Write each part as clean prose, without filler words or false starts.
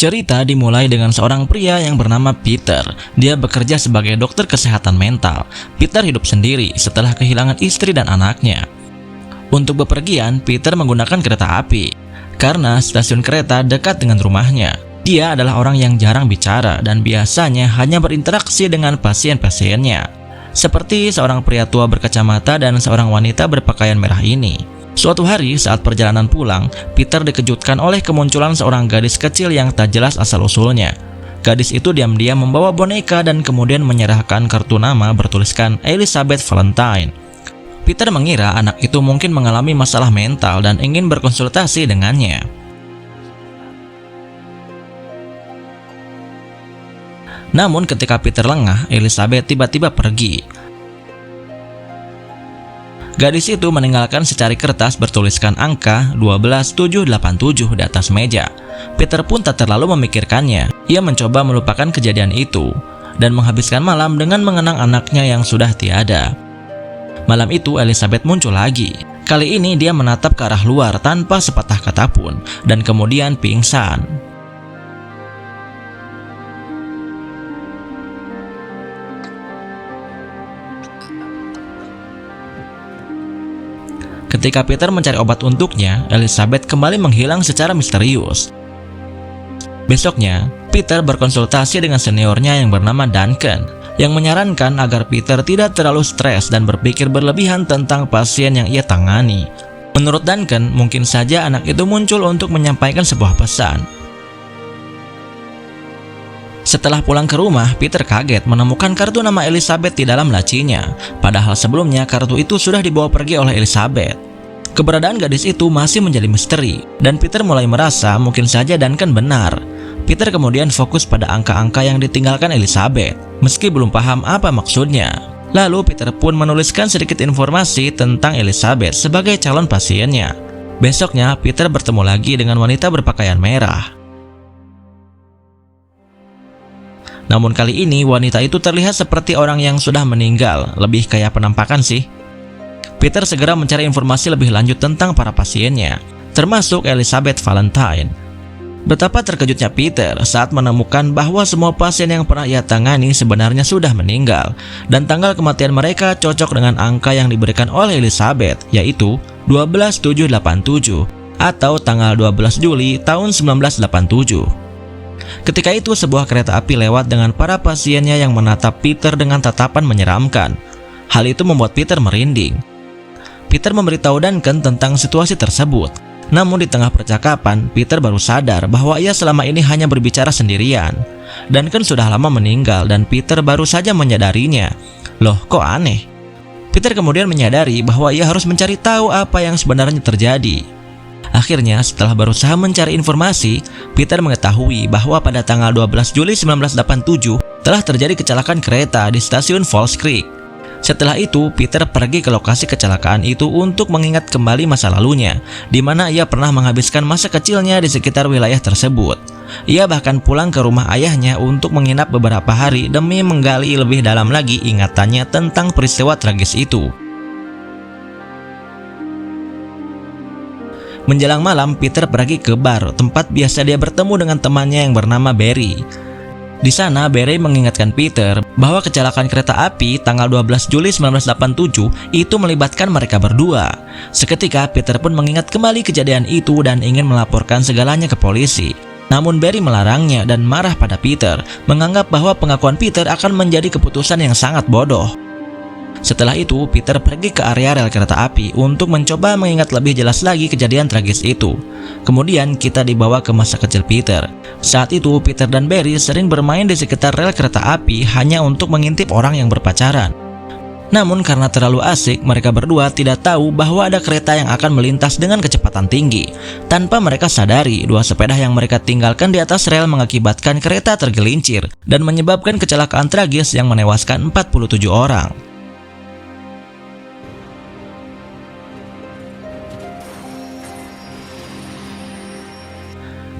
Cerita dimulai dengan seorang pria yang bernama Peter. Dia bekerja sebagai dokter kesehatan mental. Peter hidup sendiri setelah kehilangan istri dan anaknya. Untuk bepergian, Peter menggunakan kereta api karena stasiun kereta dekat dengan rumahnya. Dia adalah orang yang jarang bicara dan biasanya hanya berinteraksi dengan pasien-pasiennya, seperti seorang pria tua berkacamata dan seorang wanita berpakaian merah ini. Suatu hari saat perjalanan pulang, Peter dikejutkan oleh kemunculan seorang gadis kecil yang tak jelas asal-usulnya. Gadis itu diam-diam membawa boneka dan kemudian menyerahkan kartu nama bertuliskan Elizabeth Valentine. Peter mengira anak itu mungkin mengalami masalah mental dan ingin berkonsultasi dengannya. Namun ketika Peter lengah, Elizabeth tiba-tiba pergi. Gadis itu meninggalkan secari kertas bertuliskan angka 12787 di atas meja. Peter pun tak terlalu memikirkannya. Ia mencoba melupakan kejadian itu dan menghabiskan malam dengan mengenang anaknya yang sudah tiada. Malam itu Elizabeth muncul lagi. Kali ini dia menatap ke arah luar tanpa sepatah kata pun dan kemudian pingsan. Ketika Peter mencari obat untuknya, Elizabeth kembali menghilang secara misterius. Besoknya, Peter berkonsultasi dengan seniornya yang bernama Duncan, yang menyarankan agar Peter tidak terlalu stres dan berpikir berlebihan tentang pasien yang ia tangani. Menurut Duncan, mungkin saja anak itu muncul untuk menyampaikan sebuah pesan. Setelah pulang ke rumah, Peter kaget menemukan kartu nama Elizabeth di dalam lacinya. Padahal sebelumnya kartu itu sudah dibawa pergi oleh Elizabeth. Keberadaan gadis itu masih menjadi misteri, dan Peter mulai merasa mungkin saja Duncan benar. Peter kemudian fokus pada angka-angka yang ditinggalkan Elizabeth, meski belum paham apa maksudnya. Lalu Peter pun menuliskan sedikit informasi tentang Elizabeth sebagai calon pasiennya. Besoknya, Peter bertemu lagi dengan wanita berpakaian merah. Namun kali ini wanita itu terlihat seperti orang yang sudah meninggal, lebih kayak penampakan sih. Peter segera mencari informasi lebih lanjut tentang para pasiennya, termasuk Elizabeth Valentine. Betapa terkejutnya Peter saat menemukan bahwa semua pasien yang pernah ia tangani sebenarnya sudah meninggal, dan tanggal kematian mereka cocok dengan angka yang diberikan oleh Elizabeth, yaitu 12787 atau tanggal 12 Juli tahun 1987. Ketika itu sebuah kereta api lewat dengan para pasiennya yang menatap Peter dengan tatapan menyeramkan. Hal itu membuat Peter merinding. Peter memberitahu Duncan tentang situasi tersebut. Namun di tengah percakapan, Peter baru sadar bahwa ia selama ini hanya berbicara sendirian. Duncan sudah lama meninggal dan Peter baru saja menyadarinya. Loh, kok aneh? Peter kemudian menyadari bahwa ia harus mencari tahu apa yang sebenarnya terjadi. Akhirnya, setelah berusaha mencari informasi, Peter mengetahui bahwa pada tanggal 12 Juli 1987 telah terjadi kecelakaan kereta di stasiun Falls Creek. Setelah itu, Peter pergi ke lokasi kecelakaan itu untuk mengingat kembali masa lalunya, di mana ia pernah menghabiskan masa kecilnya di sekitar wilayah tersebut. Ia bahkan pulang ke rumah ayahnya untuk menginap beberapa hari demi menggali lebih dalam lagi ingatannya tentang peristiwa tragis itu. Menjelang malam, Peter pergi ke bar, tempat biasa dia bertemu dengan temannya yang bernama Barry. Di sana, Barry mengingatkan Peter bahwa kecelakaan kereta api tanggal 12 Juli 1987 itu melibatkan mereka berdua. Seketika, Peter pun mengingat kembali kejadian itu dan ingin melaporkan segalanya ke polisi. Namun Barry melarangnya dan marah pada Peter, menganggap bahwa pengakuan Peter akan menjadi keputusan yang sangat bodoh. Setelah itu, Peter pergi ke area rel kereta api untuk mencoba mengingat lebih jelas lagi kejadian tragis itu. Kemudian kita dibawa ke masa kecil Peter. Saat itu, Peter dan Barry sering bermain di sekitar rel kereta api hanya untuk mengintip orang yang berpacaran. Namun karena terlalu asik, mereka berdua tidak tahu bahwa ada kereta yang akan melintas dengan kecepatan tinggi. Tanpa mereka sadari, dua sepeda yang mereka tinggalkan di atas rel mengakibatkan kereta tergelincir dan menyebabkan kecelakaan tragis yang menewaskan 47 orang.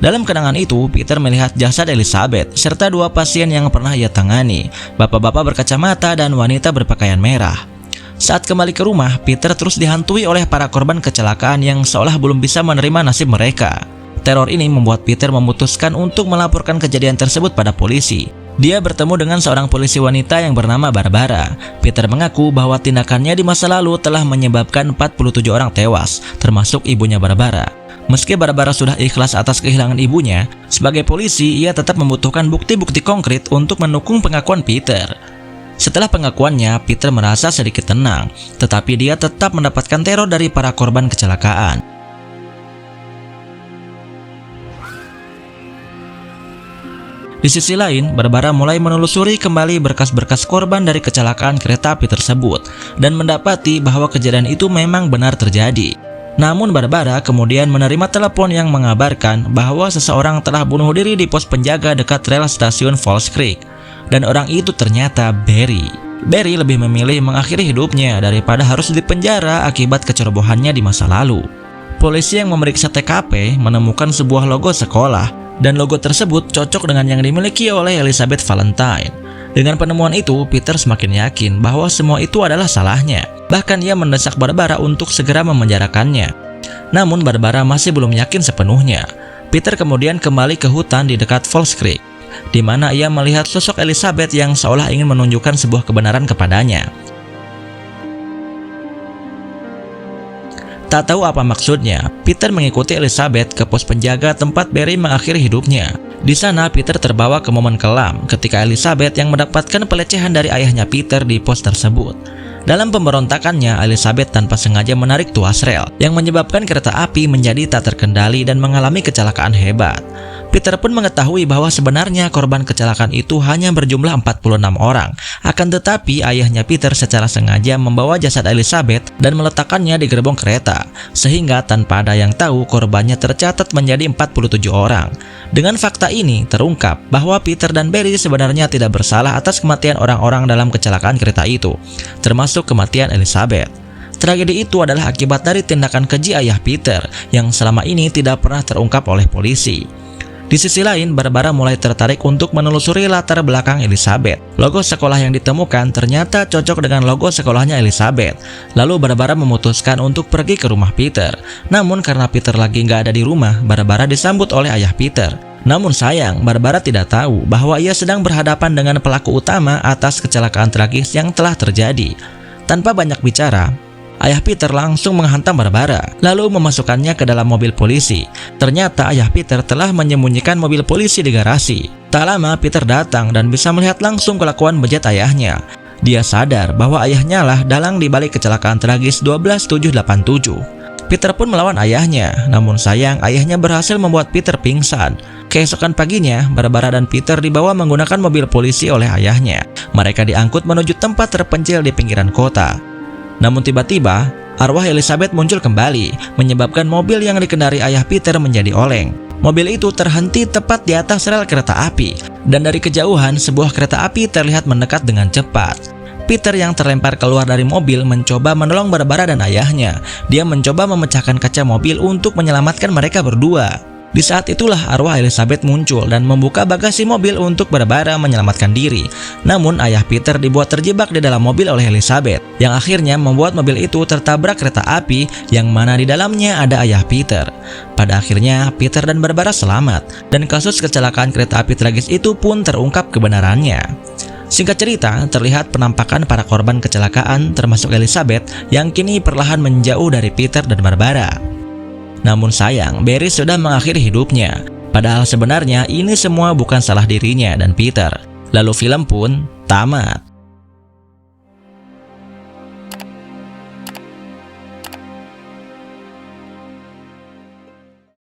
Dalam kenangan itu, Peter melihat jasad Elizabeth serta dua pasien yang pernah ia tangani, bapak-bapak berkacamata dan wanita berpakaian merah. Saat kembali ke rumah, Peter terus dihantui oleh para korban kecelakaan yang seolah belum bisa menerima nasib mereka. Teror ini membuat Peter memutuskan untuk melaporkan kejadian tersebut pada polisi. Dia bertemu dengan seorang polisi wanita yang bernama Barbara. Peter mengaku bahwa tindakannya di masa lalu telah menyebabkan 47 orang tewas, termasuk ibunya Barbara. Meski Barbara sudah ikhlas atas kehilangan ibunya, sebagai polisi ia tetap membutuhkan bukti-bukti konkret untuk mendukung pengakuan Peter. Setelah pengakuannya, Peter merasa sedikit tenang, tetapi dia tetap mendapatkan teror dari para korban kecelakaan. Di sisi lain, Barbara mulai menelusuri kembali berkas-berkas korban dari kecelakaan kereta api tersebut dan mendapati bahwa kejadian itu memang benar terjadi. Namun Barbara kemudian menerima telepon yang mengabarkan bahwa seseorang telah bunuh diri di pos penjaga dekat rel stasiun Falls Creek, dan orang itu ternyata Barry. Barry lebih memilih mengakhiri hidupnya daripada harus dipenjara akibat kecerobohannya di masa lalu. Polisi yang memeriksa TKP menemukan sebuah logo sekolah, dan logo tersebut cocok dengan yang dimiliki oleh Elizabeth Valentine. Dengan penemuan itu, Peter semakin yakin bahwa semua itu adalah salahnya. Bahkan ia mendesak Barbara untuk segera memenjarakannya. Namun Barbara masih belum yakin sepenuhnya. Peter kemudian kembali ke hutan di dekat Falls Creek, di mana ia melihat sosok Elizabeth yang seolah ingin menunjukkan sebuah kebenaran kepadanya. Tak tahu apa maksudnya, Peter mengikuti Elizabeth ke pos penjaga tempat Barry mengakhiri hidupnya. Di sana Peter terbawa ke momen kelam ketika Elizabeth yang mendapatkan pelecehan dari ayahnya Peter di pos tersebut. Dalam pemberontakannya, Elizabeth tanpa sengaja menarik tuas rel yang menyebabkan kereta api menjadi tak terkendali dan mengalami kecelakaan hebat. Peter pun mengetahui bahwa sebenarnya korban kecelakaan itu hanya berjumlah 46 orang. Akan tetapi ayahnya Peter secara sengaja membawa jasad Elizabeth dan meletakkannya di gerbong kereta, sehingga tanpa ada yang tahu korbannya tercatat menjadi 47 orang. Dengan fakta ini terungkap bahwa Peter dan Barry sebenarnya tidak bersalah atas kematian orang-orang dalam kecelakaan kereta itu, termasuk kematian Elizabeth. Tragedi itu adalah akibat dari tindakan keji ayah Peter yang selama ini tidak pernah terungkap oleh polisi. Di sisi lain, Barbara mulai tertarik untuk menelusuri latar belakang Elizabeth. Logo sekolah yang ditemukan ternyata cocok dengan logo sekolahnya Elizabeth. Lalu Barbara memutuskan untuk pergi ke rumah Peter. Namun karena Peter lagi nggak ada di rumah, Barbara disambut oleh ayah Peter. Namun sayang, Barbara tidak tahu bahwa ia sedang berhadapan dengan pelaku utama atas kecelakaan tragis yang telah terjadi. Tanpa banyak bicara, ayah Peter langsung menghantam Barbara, lalu memasukkannya ke dalam mobil polisi. Ternyata ayah Peter telah menyembunyikan mobil polisi di garasi. Tak lama Peter datang dan bisa melihat langsung kelakuan bejat ayahnya. Dia sadar bahwa ayahnya lah dalang di balik kecelakaan tragis 12787. Peter pun melawan ayahnya, namun sayang ayahnya berhasil membuat Peter pingsan. Keesokan paginya, Barbara dan Peter dibawa menggunakan mobil polisi oleh ayahnya. Mereka diangkut menuju tempat terpencil di pinggiran kota. Namun tiba-tiba, arwah Elizabeth muncul kembali, menyebabkan mobil yang dikendari ayah Peter menjadi oleng. Mobil itu terhenti tepat di atas rel kereta api, dan dari kejauhan sebuah kereta api terlihat mendekat dengan cepat. Peter yang terlempar keluar dari mobil mencoba menolong Barbara dan ayahnya. Dia mencoba memecahkan kaca mobil untuk menyelamatkan mereka berdua. Di saat itulah arwah Elizabeth muncul dan membuka bagasi mobil untuk Barbara menyelamatkan diri. Namun ayah Peter dibuat terjebak di dalam mobil oleh Elizabeth, yang akhirnya membuat mobil itu tertabrak kereta api yang mana di dalamnya ada ayah Peter. Pada akhirnya Peter dan Barbara selamat, dan kasus kecelakaan kereta api tragis itu pun terungkap kebenarannya. Singkat cerita, terlihat penampakan para korban kecelakaan termasuk Elizabeth yang kini perlahan menjauh dari Peter dan Barbara. Namun sayang, Barry sudah mengakhiri hidupnya. Padahal sebenarnya ini semua bukan salah dirinya dan Peter. Lalu film pun tamat.